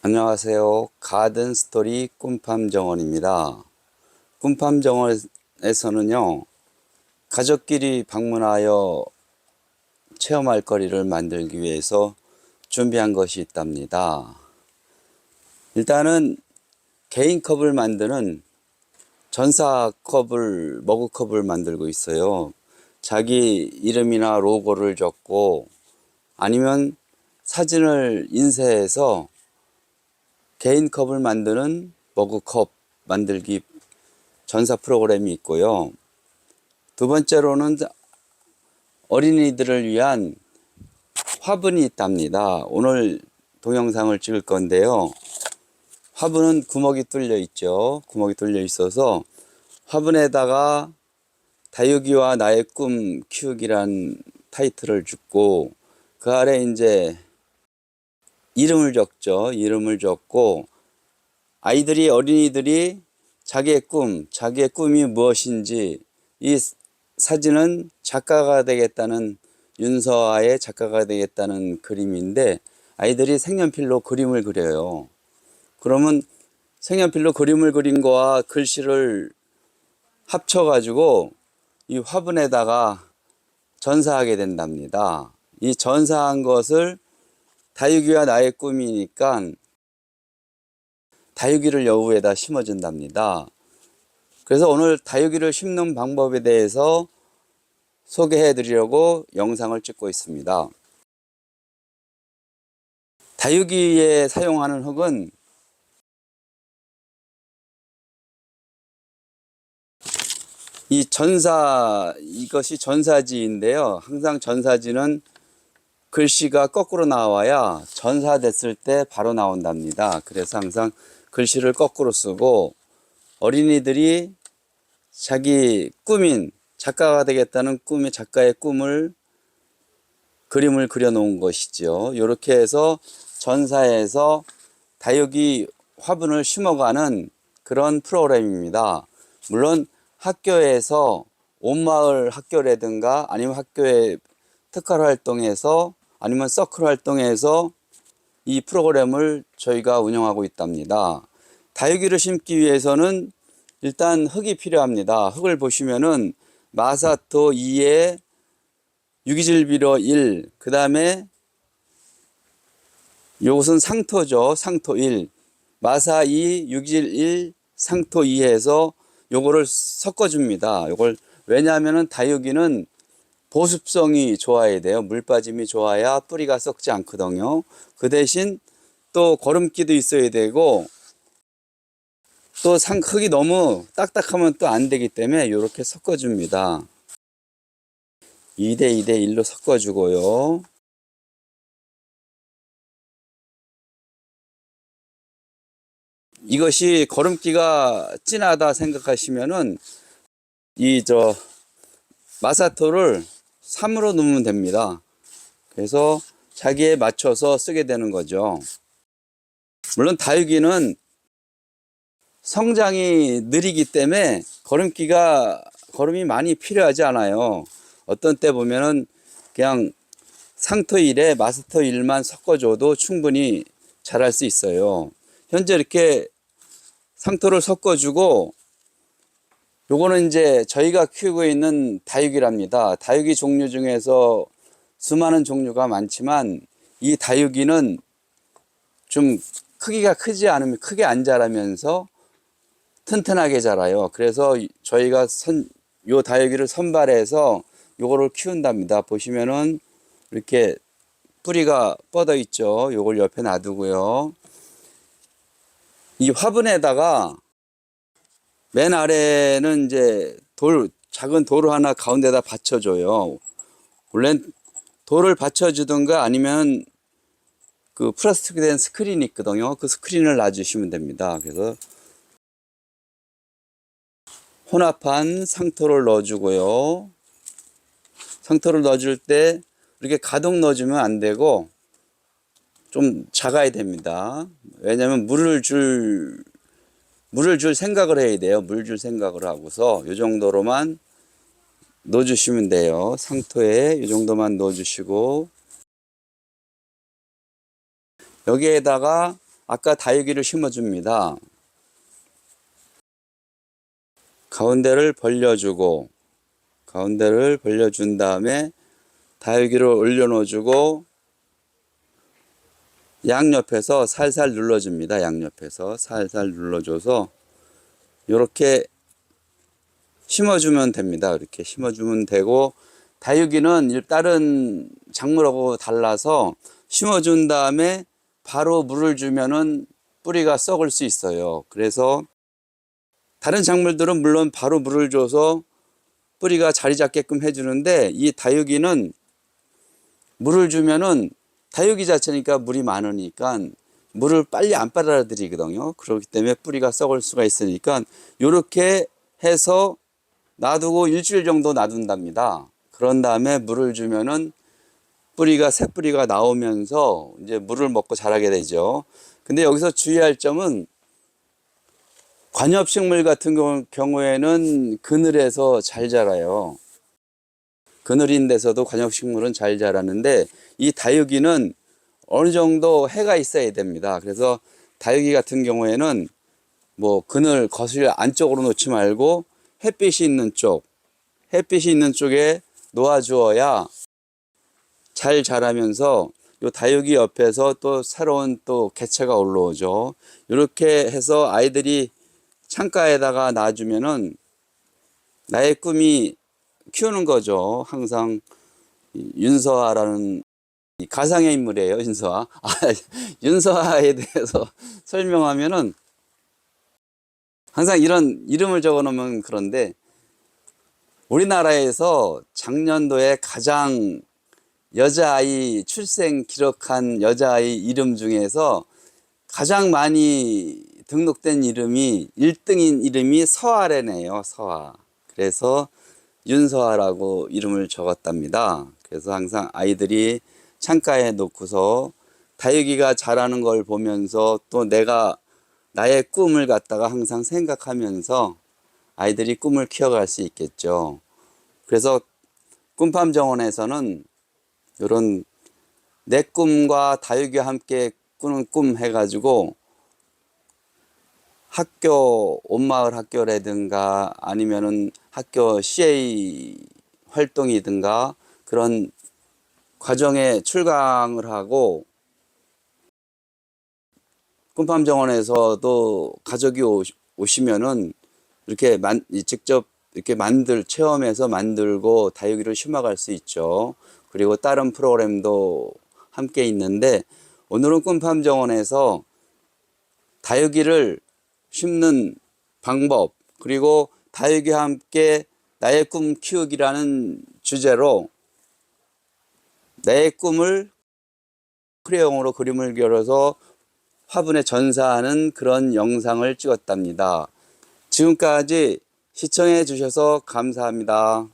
안녕하세요. 가든스토리 꿈팜정원입니다. 꿈팜정원에서는요, 가족끼리 방문하여 체험할 거리를 만들기 위해서 준비한 것이 있답니다. 일단은 개인컵을 만드는 전사컵을, 머그컵을 만들고 있어요. 자기 이름이나 로고를 적고 아니면 사진을 인쇄해서 개인컵을 만드는 머그컵 만들기 전사 프로그램이 있고요. 두 번째로는 어린이들을 위한 화분이 있답니다. 오늘 동영상을 찍을 건데요. 화분은 구멍이 뚫려 있죠. 구멍이 뚫려 있어서 화분에다가 다육이와 나의 꿈 키우기란 타이틀을 주고 그 아래 이제 이름을 적죠. 이름을 적고 어린이들이 자기의 꿈이 무엇인지 이 사진은 작가가 되겠다는 윤서아의 작가가 되겠다는 그림인데 아이들이 색연필로 그림을 그려요. 그러면 색연필로 그림을 그린 거와 글씨를 합쳐가지고 이 화분에다가 전사하게 된답니다. 이 전사한 것을 다육이와 나의 꿈이니까 다육이를 여우에다 심어준답니다. 그래서 오늘 다육이를 심는 방법에 대해서 소개해 드리려고 영상을 찍고 있습니다. 다육이에 사용하는 흙은 이것이 전사지인데요. 항상 전사지는 글씨가 거꾸로 나와야 전사됐을 때 바로 나온답니다. 그래서 항상 글씨를 거꾸로 쓰고 어린이들이 자기 꿈인 작가가 되겠다는 작가의 꿈을 그림을 그려 놓은 것이죠. 이렇게 해서 전사해서 다육이 화분을 심어가는 그런 프로그램입니다. 물론 학교에서 온마을 학교라든가 아니면 학교의 특활 활동에서 아니면 서클 활동에서 이 프로그램을 저희가 운영하고 있답니다. 다육이를 심기 위해서는 일단 흙이 필요합니다. 흙을 보시면은 마사토 2에 유기질비료 1, 그 다음에 이것은 상토죠. 상토 1, 마사 2, 유기질 1, 상토 2 해서 요거를 섞어줍니다. 요걸 왜냐하면은 다육이는 보습성이 좋아야 돼요. 물 빠짐이 좋아야 뿌리가 썩지 않거든요. 그 대신 또 거름기도 있어야 되고 또 흙이 너무 딱딱하면 또 안 되기 때문에 이렇게 섞어줍니다. 2대 2대 1로 섞어주고요. 이것이 거름기가 진하다 생각하시면은 마사토를 3으로 넣으면 됩니다. 그래서 자기에 맞춰서 쓰게 되는 거죠. 물론 다육이는 성장이 느리기 때문에 거름이 많이 필요하지 않아요. 어떤 때 보면은 그냥 상토 1에 마사토 1만 섞어줘도 충분히 자랄 수 있어요. 현재 이렇게 상토를 섞어주고 요거는 이제 저희가 키우고 있는 다육이랍니다. 다육이 종류 중에서 수많은 종류가 많지만 이 다육이는 좀 크기가 크지 않으면 크게 안 자라면서 튼튼하게 자라요. 그래서 저희가 요 다육이를 선발해서 요거를 키운답니다. 보시면은 이렇게 뿌리가 뻗어 있죠. 요걸 옆에 놔두고요. 이 화분에다가 맨 아래는 이제 작은 돌을 하나 가운데다 받쳐줘요. 원래 돌을 받쳐주든가 아니면 그 플라스틱 된 스크린이 있거든요. 그 스크린을 놔주시면 됩니다. 그래서 혼합한 상토를 넣어주고요. 상토를 넣어줄 때 이렇게 가득 넣어주면 안 되고 좀 작아야 됩니다. 왜냐하면 물을 줄 생각을 해야 돼요. 물 줄 생각을 하고서 이 정도로만 넣어주시면 돼요. 상토에 이 정도만 넣어주시고 여기에다가 아까 다육이를 심어줍니다. 가운데를 벌려주고, 가운데를 벌려준 다음에 다육이를 올려놓아주고, 양옆에서 살살 눌러줍니다. 양옆에서 살살 눌러줘서 이렇게 심어주면 됩니다. 이렇게 심어주면 되고, 다육이는 다른 작물하고 달라서 심어준 다음에 바로 물을 주면은 뿌리가 썩을 수 있어요. 그래서 다른 작물들은 물론 바로 물을 줘서 뿌리가 자리 잡게끔 해주는데, 이 다육이는 물을 주면은 다육이 자체니까 물이 많으니까 물을 빨리 안 빨아들이거든요. 그렇기 때문에 뿌리가 썩을 수가 있으니까 이렇게 해서 놔두고 일주일 정도 놔둔답니다. 그런 다음에 물을 주면은 뿌리가 새뿌리가 나오면서 이제 물을 먹고 자라게 되죠. 근데 여기서 주의할 점은 관엽식물 같은 경우에는 그늘에서 잘 자라요. 그늘인 데서도 관엽식물은 잘 자라는데 이 다육이는 어느 정도 해가 있어야 됩니다. 그래서 다육이 같은 경우에는 뭐 그늘 거실 안쪽으로 놓지 말고 햇빛이 있는 쪽, 햇빛이 있는 쪽에 놓아주어야 잘 자라면서 요 다육이 옆에서 또 새로운 또 개체가 올라오죠. 이렇게 해서 아이들이 창가에다가 놔주면은 나의 꿈이 키우는 거죠. 항상 윤서아라는 가상의 인물이에요. 윤서아. 윤서아에 대해서 설명하면은 항상 이런 이름을 적어 놓으면 그런데 우리나라에서 작년도에 가장 여자아이 출생 기록한 여자아이 이름 중에서 가장 많이 등록된 이름이 1등인 이름이 서아래네요. 서아. 그래서 윤서아라고 이름을 적었답니다. 그래서 항상 아이들이 창가에 놓고서 다육이가 자라는 걸 보면서 또 내가 나의 꿈을 갖다가 항상 생각하면서 아이들이 꿈을 키워갈 수 있겠죠. 그래서 꿈팜 정원에서는 이런 내 꿈과 다육이와 함께 꾸는 꿈 해가지고 학교, 온마을 학교라든가 아니면은 학교 CA 활동이든가 그런 과정에 출강을 하고 꿈팜 정원에서도 가족이 오시면은 이렇게 직접 이렇게 체험해서 만들고 다육이를 심어갈 수 있죠. 그리고 다른 프로그램도 함께 있는데 오늘은 꿈팜 정원에서 다육이를 심는 방법 그리고 다육이와 함께 나의 꿈 키우기라는 주제로 내 꿈을 크레용으로 그림을 그려서 화분에 전사하는 그런 영상을 찍었답니다. 지금까지 시청해 주셔서 감사합니다.